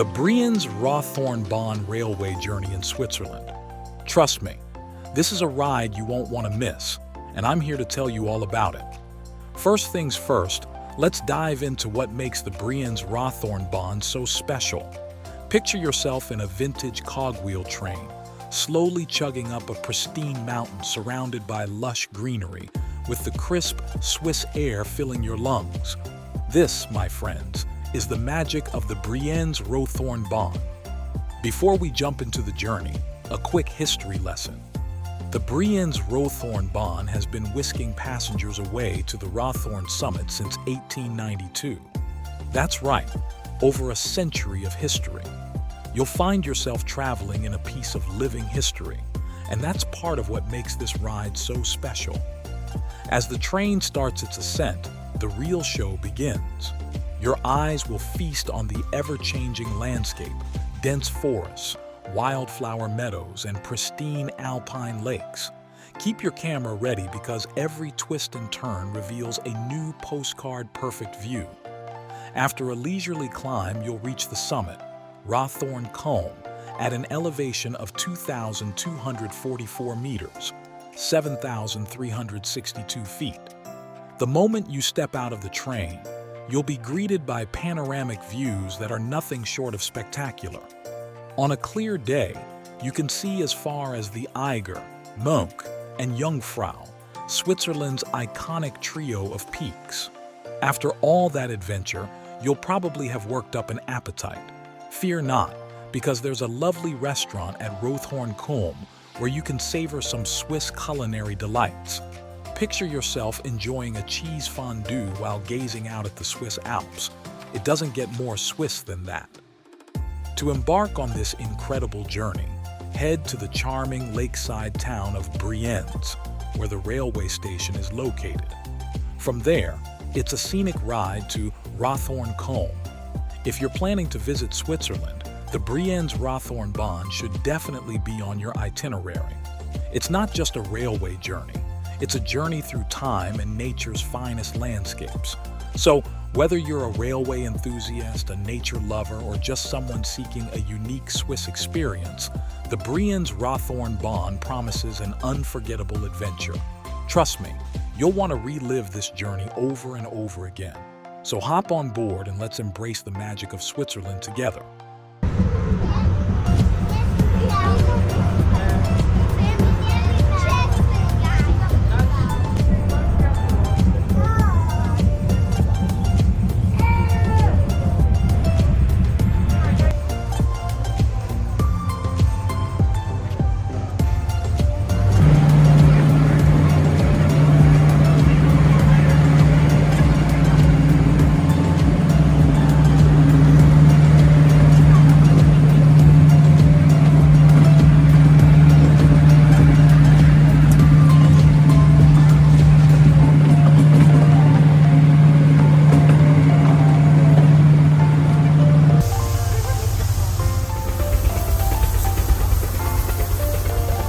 The Brienz Rothorn Bahn railway journey in Switzerland. Trust me, this is a ride you won't want to miss, and I'm here to tell you all about it. First things first, let's dive into what makes the Brienz Rothorn Bahn so special. Picture yourself in a vintage cogwheel train, slowly chugging up a pristine mountain surrounded by lush greenery, with the crisp Swiss air filling your lungs. This, my friends, is the magic of the Brienz Rothorn Bahn. Before we jump into the journey, a quick history lesson. The Brienz Rothorn Bahn has been whisking passengers away to the Rothorn summit since 1892. That's right, over a century of history. You'll find yourself traveling in a piece of living history, and that's part of what makes this ride so special. As the train starts its ascent, the real show begins. Your eyes will feast on the ever-changing landscape, dense forests, wildflower meadows, and pristine alpine lakes. Keep your camera ready because every twist and turn reveals a new postcard-perfect view. After a leisurely climb, you'll reach the summit, Rothorn Combe, at an elevation of 2,244 meters, 7,362 feet. The moment you step out of the train, you'll be greeted by panoramic views that are nothing short of spectacular. On a clear day, you can see as far as the Eiger, Monch, and Jungfrau, Switzerland's iconic trio of peaks. After all that adventure, you'll probably have worked up an appetite. Fear not, because there's a lovely restaurant at Rothorn Combe where you can savor some Swiss culinary delights. Picture yourself enjoying a cheese fondue while gazing out at the Swiss Alps. It doesn't get more Swiss than that. To embark on this incredible journey, head to the charming lakeside town of Brienz, where the railway station is located. From there, it's a scenic ride to Rothorn Combe. If you're planning to visit Switzerland, the Brienz Rothorn Bahn should definitely be on your itinerary. It's not just a railway journey. It's a journey through time and nature's finest landscapes. So, whether you're a railway enthusiast, a nature lover, or just someone seeking a unique Swiss experience, the Brienz Rothorn Bahn promises an unforgettable adventure. Trust me, you'll want to relive this journey over and over again. So hop on board and let's embrace the magic of Switzerland together.